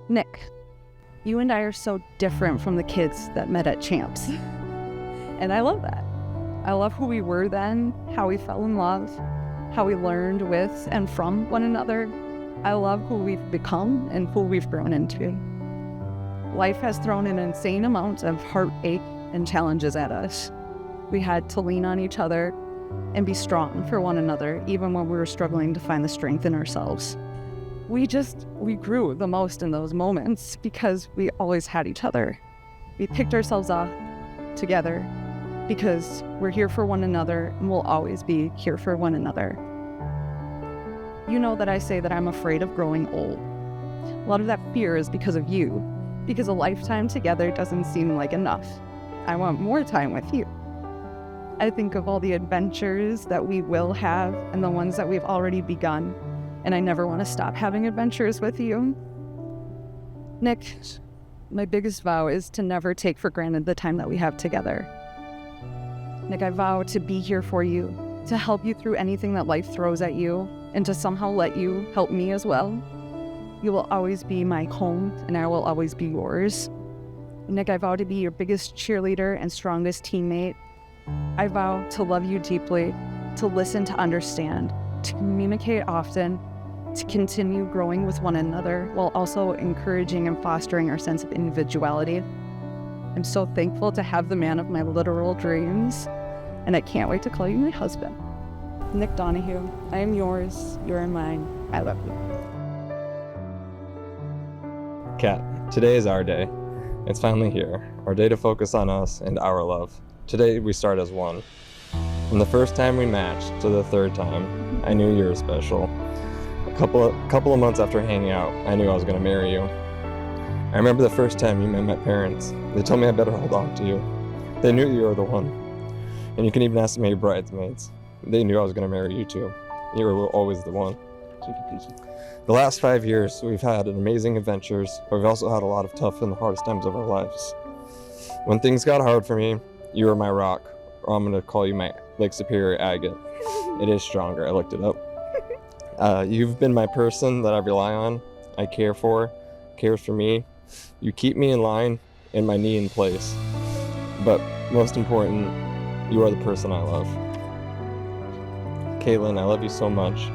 Nick, you and I are so different from the kids that met at Champs. And I love that. I love who we were then, how we fell in love, how we learned with and from one another. I love who we've become and who we've grown into. Life has thrown an insane amount of heartache and challenges at us. We had to lean on each other and be strong for one another, even when we were struggling to find the strength in ourselves. We grew the most in those moments because we always had each other. We picked ourselves up together because we're here for one another and we'll always be here for one another. You know that I say that I'm afraid of growing old. A lot of that fear is because of you, because a lifetime together doesn't seem like enough. I want more time with you. I think of all the adventures that we will have and the ones that we've already begun, and I never want to stop having adventures with you. Nick, my biggest vow is to never take for granted the time that we have together. Nick, I vow to be here for you, to help you through anything that life throws at you, and to somehow let you help me as well. You will always be my home, and I will always be yours. Nick, I vow to be your biggest cheerleader and strongest teammate. I vow to love you deeply, to listen to understand, to communicate often, to continue growing with one another while also encouraging and fostering our sense of individuality. I'm so thankful to have the man of my literal dreams, and I can't wait to call you my husband. Nick Donahue, I am yours, you are mine, I love you. Kat, today is our day. It's finally here, our day to focus on us and our love. Today we start as one. From the first time we matched to the third time, I knew you were special. A couple of months after hanging out, I knew I was going to marry you. I remember the first time you met my parents. They told me I better hold on to you. They knew you were the one. And you can even ask my bridesmaids. They knew I was going to marry you too. You were always the one. The last 5 years, we've had amazing adventures, but we've also had a lot of tough and the hardest times of our lives. When things got hard for me, you were my rock, or I'm going to call you my Lake Superior agate. It is stronger, I looked it up. You've been my person that I rely on, I care for, cares for me. You keep me in line and my knee in place. But most important, you are the person I love. Caitlin, I love you so much.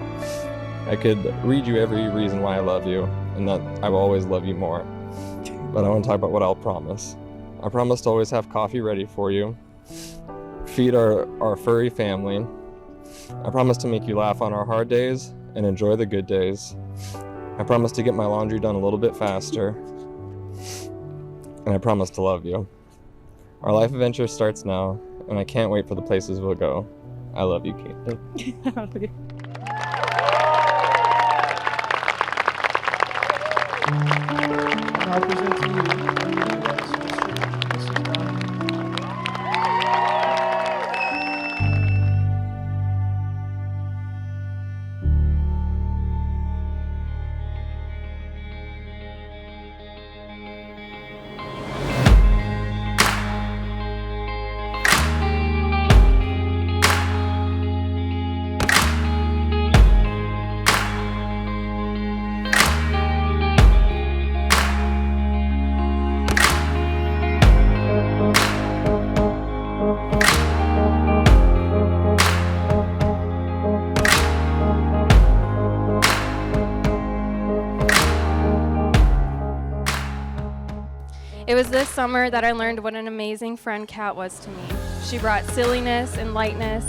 I could read you every reason why I love you, and that I will always love you more. But I want to talk about what I'll promise. I promise to always have coffee ready for you, feed our furry family. I promise to make you laugh on our hard days and enjoy the good days. I promise to get my laundry done a little bit faster. And I promise to love you. Our life adventure starts now, and I can't wait for the places we'll go. I love you, Caitlin. I'll present to you Mrs. Donahue. It was this summer that I learned what an amazing friend Kat was to me. She brought silliness and lightness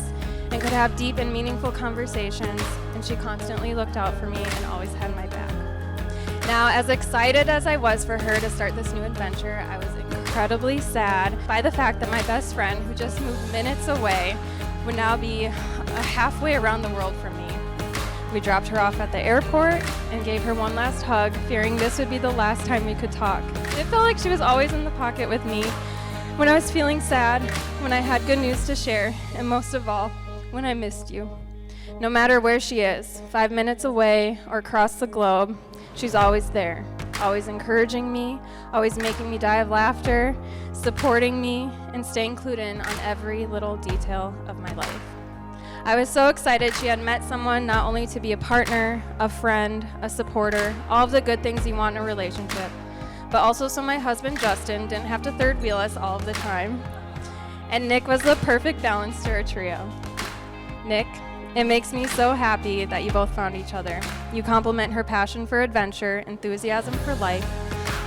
and could have deep and meaningful conversations, and she constantly looked out for me and always had my back. Now, as excited as I was for her to start this new adventure, I was incredibly sad by the fact that my best friend, who just moved minutes away, would now be halfway around the world from me. We dropped her off at the airport and gave her one last hug, fearing this would be the last time we could talk. It felt like she was always in the pocket with me when I was feeling sad, when I had good news to share, and most of all, when I missed you. No matter where she is, 5 minutes away or across the globe, she's always there, always encouraging me, always making me die of laughter, supporting me, and staying clued in on every little detail of my life. I was so excited she had met someone not only to be a partner, a friend, a supporter, all of the good things you want in a relationship, but also so my husband Justin didn't have to third wheel us all of the time. And Nick was the perfect balance to our trio. Nick, it makes me so happy that you both found each other. You complement her passion for adventure, enthusiasm for life,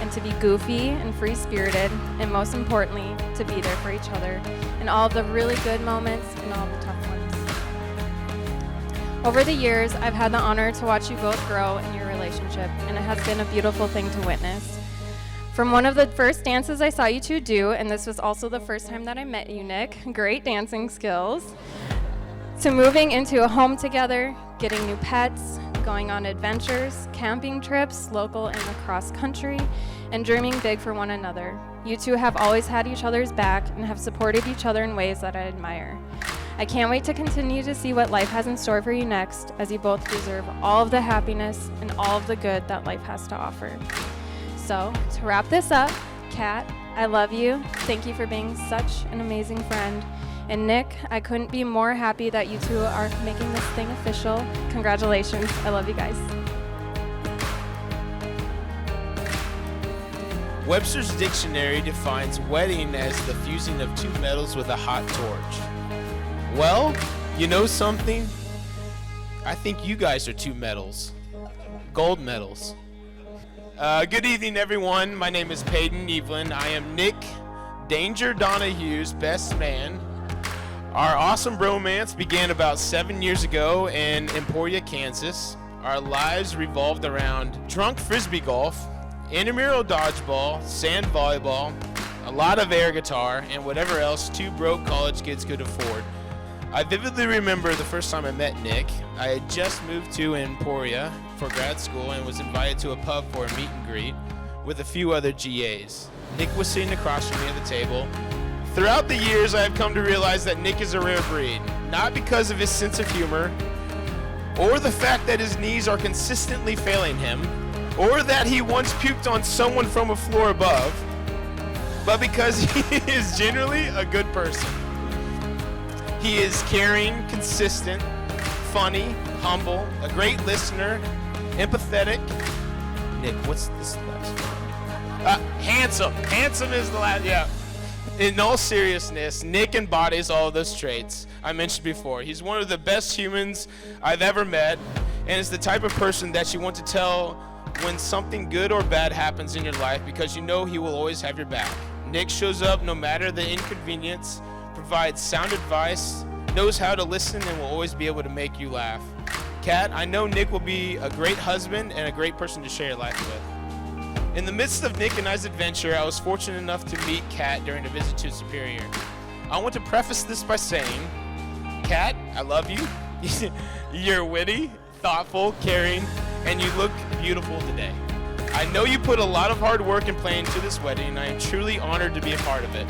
and to be goofy and free-spirited, and most importantly, to be there for each other in all of the really good moments and all the tough ones. Over the years, I've had the honor to watch you both grow in your relationship, and it has been a beautiful thing to witness. From one of the first dances I saw you two do, and this was also the first time that I met you, Nick, great dancing skills, to moving into a home together, getting new pets, going on adventures, camping trips, local and across country, and dreaming big for one another. You two have always had each other's back and have supported each other in ways that I admire. I can't wait to continue to see what life has in store for you next, as you both deserve all of the happiness and all of the good that life has to offer. So, to wrap this up, Kat, I love you. Thank you for being such an amazing friend. And Nick, I couldn't be more happy that you two are making this thing official. Congratulations. I love you guys. Webster's Dictionary defines wedding as the fusing of two metals with a hot torch. Well, you know something? I think you guys are two metals. Gold medals. Good evening, everyone. My name is Peyton Evelyn. I am Nick Danger Donahue's best man. Our awesome romance began about 7 years ago in Emporia, Kansas. Our lives revolved around drunk frisbee golf, intramural dodgeball, sand volleyball, a lot of air guitar, and whatever else two broke college kids could afford. I vividly remember the first time I met Nick. I had just moved to Emporia for grad school and was invited to a pub for a meet and greet with a few other GAs. Nick was sitting across from me at the table. Throughout the years, I have come to realize that Nick is a rare breed, not because of his sense of humor, or the fact that his knees are consistently failing him, or that he once puked on someone from a floor above, but because he is generally a good person. He is caring, consistent, funny, humble, a great listener, empathetic. Nick, what's this last one? Handsome. Handsome is the last, yeah. In all seriousness, Nick embodies all of those traits I mentioned before. He's one of the best humans I've ever met, and is the type of person that you want to tell when something good or bad happens in your life, because you know he will always have your back. Nick shows up no matter the inconvenience, provides sound advice, knows how to listen, and will always be able to make you laugh. Kat, I know Nick will be a great husband and a great person to share your life with. In the midst of Nick and I's adventure, I was fortunate enough to meet Kat during a visit to Superior. I want to preface this by saying, Kat, I love you. You're witty, thoughtful, caring, and you look beautiful today. I know you put a lot of hard work and planning to this wedding, and I am truly honored to be a part of it.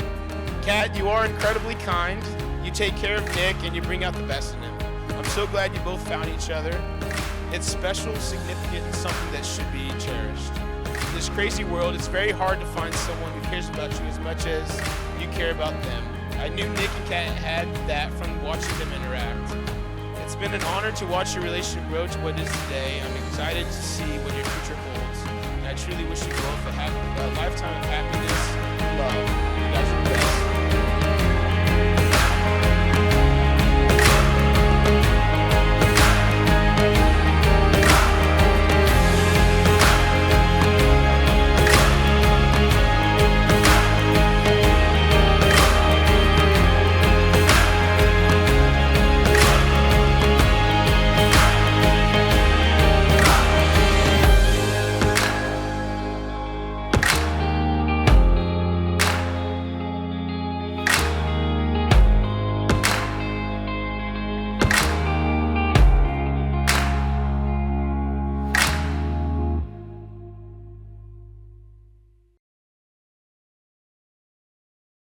Kat, you are incredibly kind. You take care of Nick, and you bring out the best in him. I'm so glad you both found each other. It's special, significant, and something that should be cherished. In this crazy world, it's very hard to find someone who cares about you as much as you care about them. I knew Nick and Kat had that from watching them interact. It's been an honor to watch your relationship grow to what it is today. I'm excited to see what your future holds. And I truly wish you both a lifetime of happiness and love. You guys are the best.